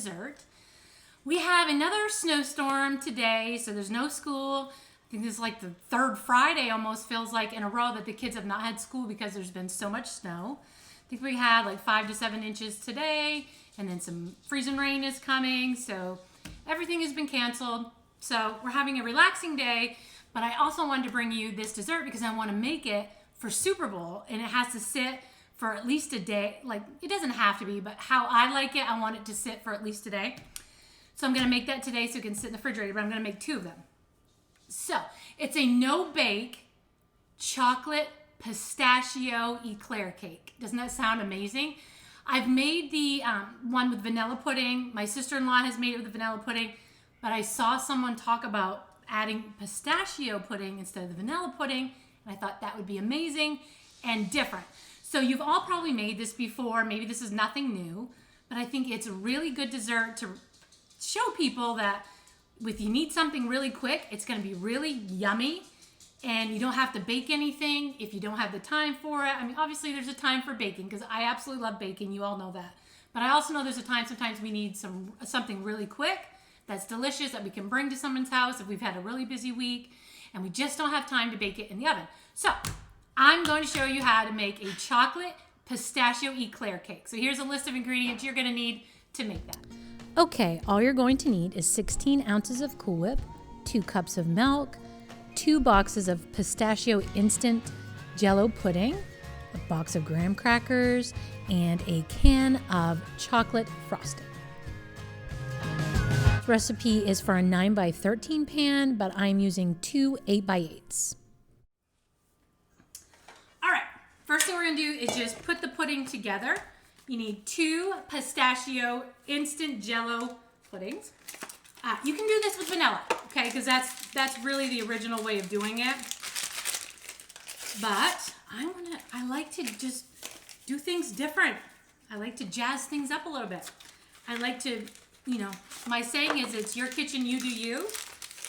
dessert. We have another snowstorm today, so there's no school. I think this is like the third Friday almost feels like in a row that the kids have not had school because there's been so much snow. I think we had like 5 to 7 inches today, and then some freezing rain is coming, so everything has been canceled. So we're having a relaxing day, but I also wanted to bring you this dessert because I want to make it for Super Bowl, and it has to sit for at least a day. Like, it doesn't have to be, but how I like it, I want it to sit for at least a day. So I'm going to make that today so it can sit in the refrigerator, but I'm going to make 2 of them. So it's a no-bake chocolate pistachio eclair cake. Doesn't that sound amazing? I've made the one with vanilla pudding. My sister-in-law has made it with the vanilla pudding, but I saw someone talk about adding pistachio pudding instead of the vanilla pudding, and I thought that would be amazing and different. So you've all probably made this before. Maybe this is nothing new, but I think it's a really good dessert to show people that if you need something really quick, it's going to be really yummy, and you don't have to bake anything if you don't have the time for it. I mean, obviously there's a time for baking because I absolutely love baking. You all know that. But I also know there's a time sometimes we need something really quick that's delicious that we can bring to someone's house if we've had a really busy week and we just don't have time to bake it in the oven. So I'm going to show you how to make a chocolate pistachio eclair cake. So here's a list of ingredients you're going to need to make that. Okay, all you're going to need is 16 ounces of Cool Whip, 2 cups of milk, 2 boxes of pistachio instant jello pudding, a box of graham crackers, and a can of chocolate frosting. This recipe is for a 9x13 pan, but I'm using 2 8x8s. All right, first thing we're gonna do is just put the pudding together. You need 2 pistachio instant jello puddings. You can do this with vanilla, okay? Because that's really the original way of doing it. But I like to just do things different. I like to jazz things up a little bit. I like to, my saying is it's your kitchen, you do you.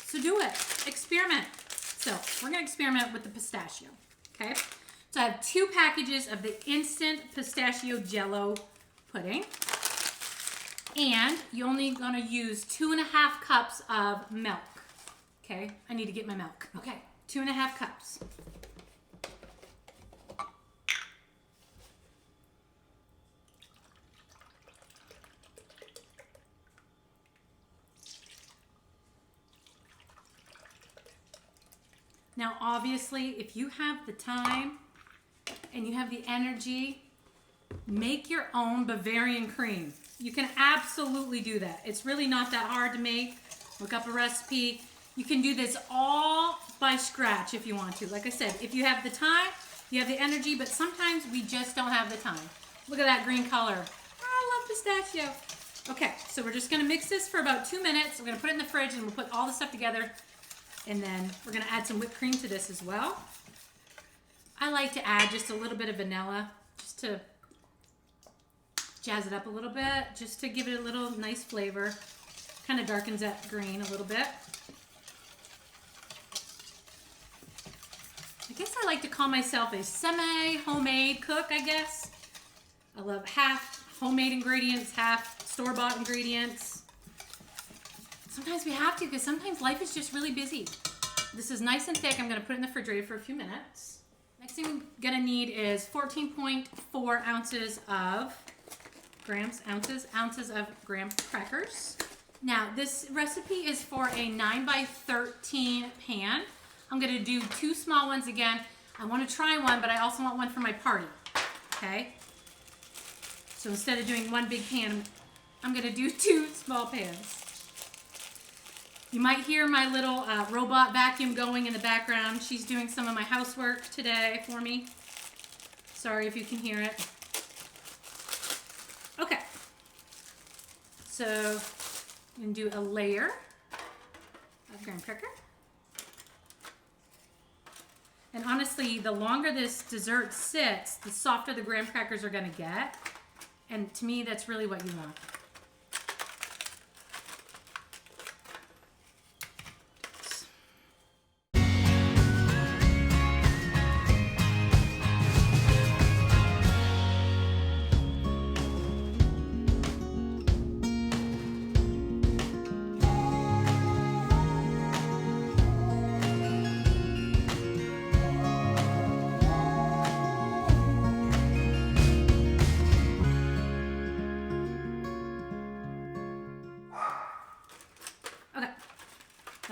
So do it, experiment. So we're gonna experiment with the pistachio, okay? So I have 2 packages of the instant pistachio jello pudding. And you're only gonna use 2.5 cups of milk. Okay, I need to get my milk. Okay, 2.5 cups. Now, obviously, if you have the time and you have the energy, make your own Bavarian cream. You can absolutely do that. It's really not that hard to make. Look up a recipe. You can do this all by scratch if you want to. Like I said, if you have the time, you have the energy, but sometimes we just don't have the time. Look at that green color. Oh, I love pistachio. Okay, so we're just gonna mix this for about 2 minutes. We're gonna put it in the fridge and we'll put all the stuff together. And then we're gonna add some whipped cream to this as well. I like to add just a little bit of vanilla just to jazz it up a little bit, just to give it a little nice flavor. Kind of darkens that green a little bit. I guess I like to call myself a semi-homemade cook, I guess. I love half homemade ingredients, half store-bought ingredients. Sometimes we have to because sometimes life is just really busy. This is nice and thick. I'm going to put it in the refrigerator for a few minutes. Next thing we're going to need is 14.4 ounces of graham crackers. Now, this recipe is for a 9x13 pan. I'm going to do 2 small ones again. I want to try one, but I also want one for my party. Okay? So instead of doing 1 big pan, I'm going to do 2 small pans. You might hear my little robot vacuum going in the background. She's doing some of my housework today for me. Sorry if you can hear it. Okay. So I'm going to do a layer of graham cracker. And honestly, the longer this dessert sits, the softer the graham crackers are going to get. And to me, that's really what you want.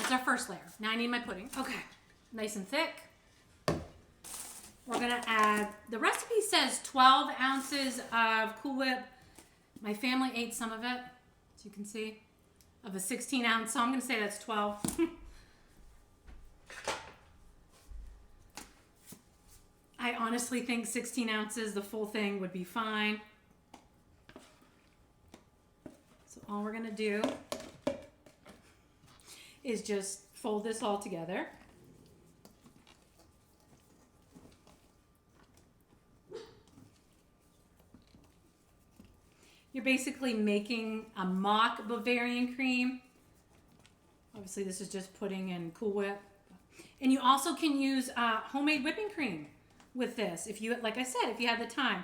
That's our first layer. Now I need my pudding. Okay, nice and thick. We're gonna add, the recipe says 12 ounces of Cool Whip. My family ate some of it, as you can see, of a 16 ounce, so I'm gonna say that's 12. I honestly think 16 ounces, the full thing would be fine. So all we're gonna do is just fold this all together. You're basically making a mock Bavarian cream. Obviously this is just pudding and Cool Whip. And you also can use homemade whipping cream with this, if you, like I said, if you have the time.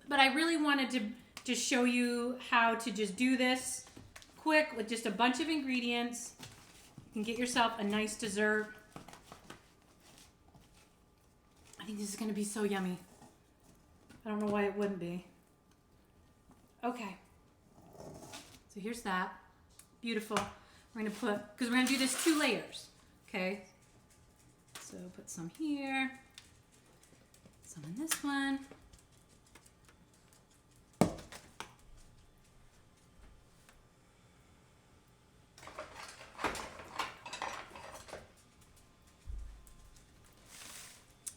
But I really wanted to just show you how to just do this quick with just a bunch of ingredients. You can get yourself a nice dessert. I think this is gonna be so yummy. I don't know why it wouldn't be. Okay, so here's that. Beautiful. We're gonna put, because we're gonna do this 2 layers, okay? So put some here, some in this one.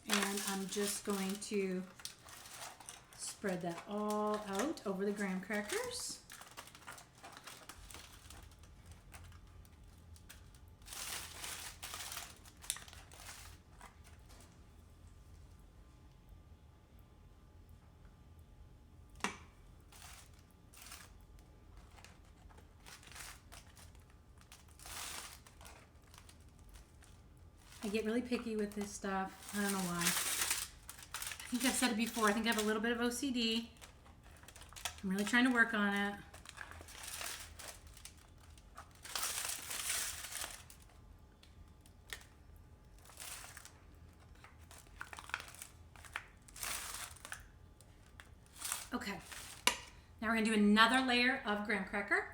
And I'm just going to spread that all out over the graham crackers. I get really picky with this stuff. I don't know why. I think I've said it before. I think I have a little bit of OCD. I'm really trying to work on it. Okay. Now we're going to do another layer of graham cracker.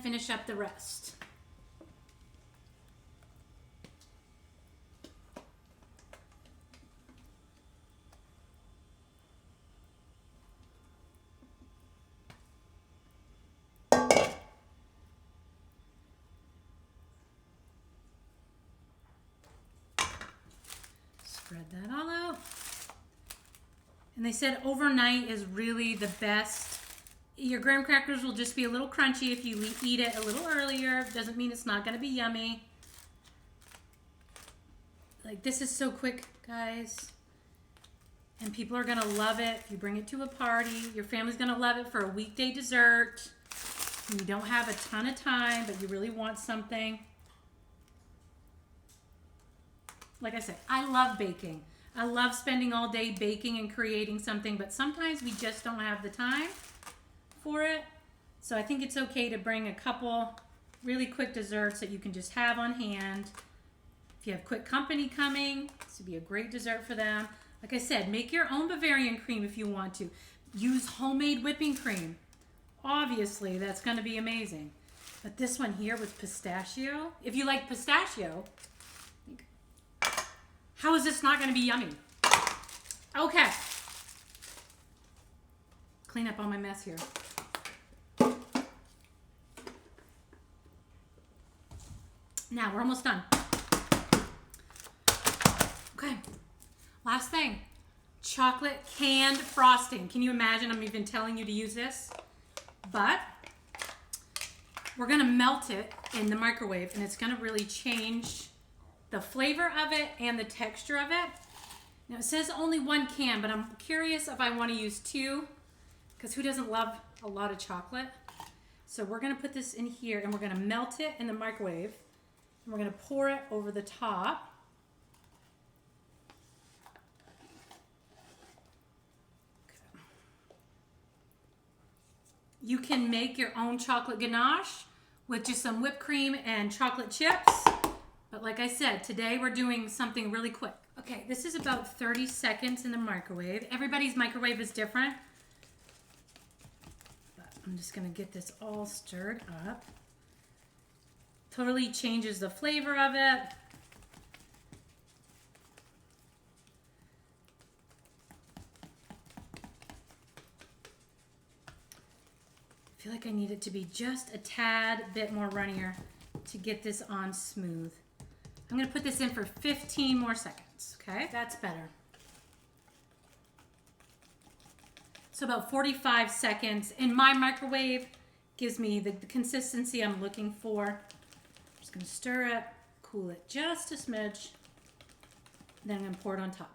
Finish up the rest. Spread that all out. And they said overnight is really the best. Your graham crackers will just be a little crunchy if you eat it a little earlier. Doesn't mean it's not going to be yummy. Like, this is so quick, guys. And people are going to love it. If you bring it to a party, your family's going to love it for a weekday dessert. And you don't have a ton of time, but you really want something. Like I said, I love baking. I love spending all day baking and creating something, but sometimes we just don't have the time for it. So I think it's okay to bring a couple really quick desserts that you can just have on hand. If you have quick company coming, this would be a great dessert for them. Like I said, make your own Bavarian cream if you want to. Use homemade whipping cream. Obviously, that's going to be amazing. But this one here with pistachio, if you like pistachio, how is this not going to be yummy? Okay. Clean up all my mess here. Now, we're almost done. Okay, last thing. Chocolate canned frosting. Can you imagine I'm even telling you to use this? But we're gonna melt it in the microwave and it's gonna really change the flavor of it and the texture of it. Now it says only 1 can, but I'm curious if I wanna use 2, because who doesn't love a lot of chocolate? So we're gonna put this in here and we're gonna melt it in the microwave. We're gonna pour it over the top. You can make your own chocolate ganache with just some whipped cream and chocolate chips. But like I said, today we're doing something really quick. Okay, this is about 30 seconds in the microwave. Everybody's microwave is different. But I'm just gonna get this all stirred up. Totally changes the flavor of it. I feel like I need it to be just a tad bit more runnier to get this on smooth. I'm gonna put this in for 15 more seconds, okay? That's better. So about 45 seconds in my microwave gives me the consistency I'm looking for. I'm just gonna stir it, cool it just a smidge, then I'm gonna pour it on top.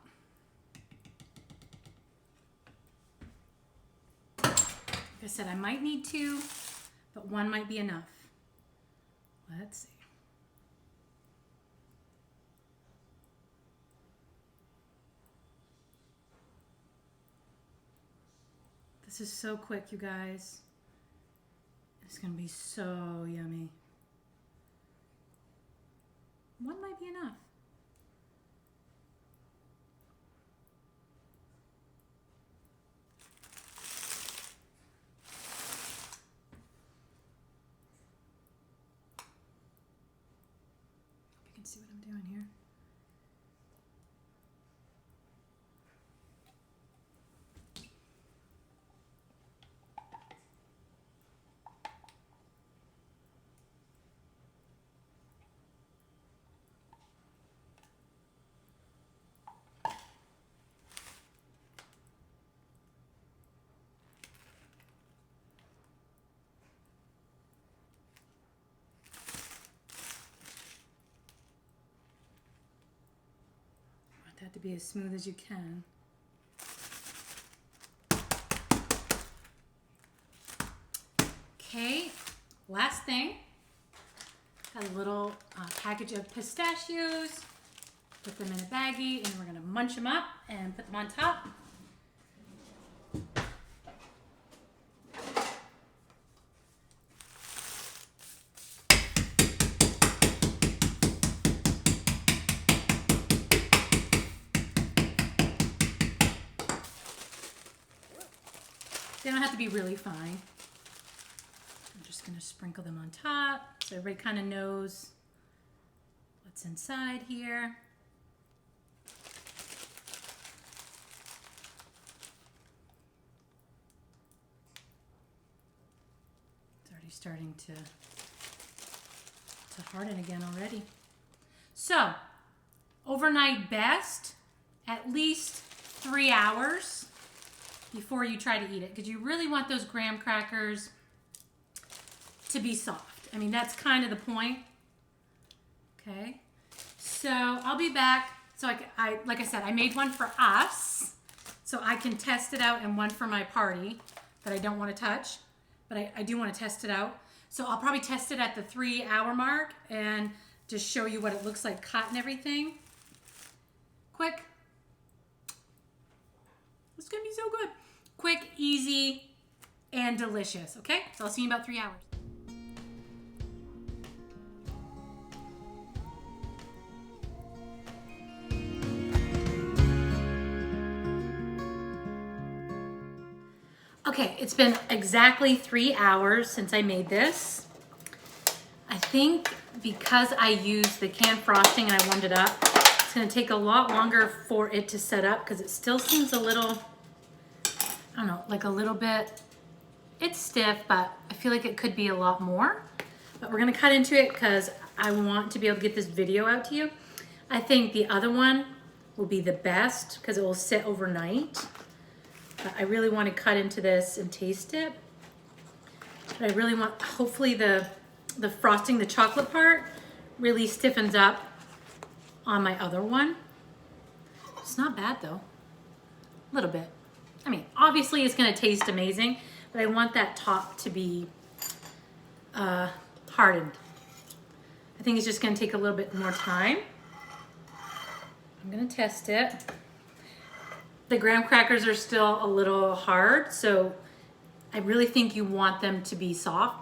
Like I said, I might need two, but one might be enough. Let's see. This is so quick, you guys. It's gonna be so yummy. One might be enough. You can see what I'm doing here. That to be as smooth as you can. Okay, last thing. Got a little package of pistachios. Put them in a baggie and we're gonna munch them up and put them on top. They don't have to be really fine. I'm just gonna sprinkle them on top so everybody kind of knows what's inside here. It's already starting to harden again already. So, overnight best, at least 3 hours before you try to eat it, because you really want those graham crackers to be soft. I mean, that's kind of the point. Okay, so I'll be back. So I like I said, I made one for us so I can test it out, and one for my party that I don't want to touch, but I do want to test it out. So I'll probably test it at the 3 hour mark and just show you what it looks like cut and everything. Quick. It's gonna be so good. Quick, easy, and delicious, okay? So I'll see you in about 3 hours. Okay, it's been exactly 3 hours since I made this. I think because I used the canned frosting and I warmed it up, it's gonna take a lot longer for it to set up because it still seems a little, I don't know, like a little bit, it's stiff, but I feel like it could be a lot more. But we're gonna cut into it because I want to be able to get this video out to you. I think the other one will be the best because it will sit overnight. But I really want to cut into this and taste it. But I really want, hopefully the frosting, the chocolate part, really stiffens up on my other one. It's not bad though, a little bit. I mean, obviously it's gonna taste amazing, but I want that top to be hardened. I think it's just gonna take a little bit more time. I'm gonna test it. The graham crackers are still a little hard, so I really think you want them to be soft.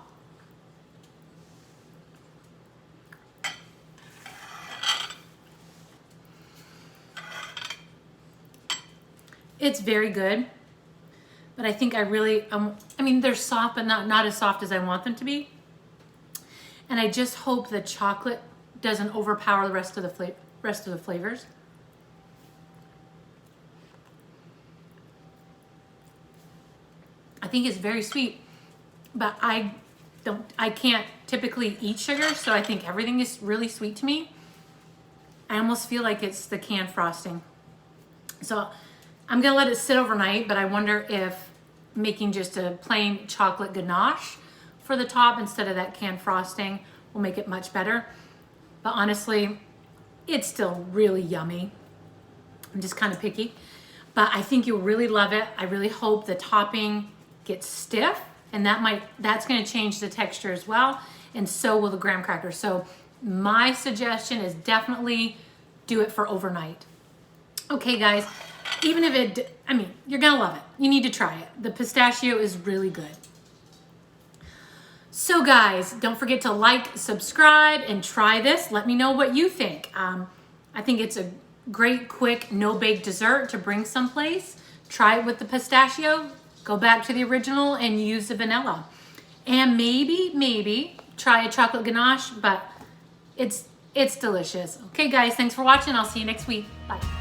It's very good, but I think I really, I mean, they're soft, but not as soft as I want them to be. And I just hope the chocolate doesn't overpower the rest of the flavors. I think it's very sweet, but I can't typically eat sugar, so I think everything is really sweet to me. I almost feel like it's the canned frosting. So I'm gonna let it sit overnight, but I wonder if making just a plain chocolate ganache for the top instead of that canned frosting will make it much better. But honestly, it's still really yummy. I'm just kind of picky, but I think you'll really love it. I really hope the topping gets stiff, and that's gonna change the texture as well, and so will the graham crackers. So my suggestion is definitely do it for overnight. Okay guys, even if you're gonna love it. You need to try it. The pistachio is really good. So guys, don't forget to like, subscribe, and try this. Let me know what you think. I think it's a great, quick, no-bake dessert to bring someplace. Try it with the pistachio, go back to the original and use the vanilla. And maybe try a chocolate ganache, but it's delicious. Okay guys, thanks for watching. I'll see you next week. Bye.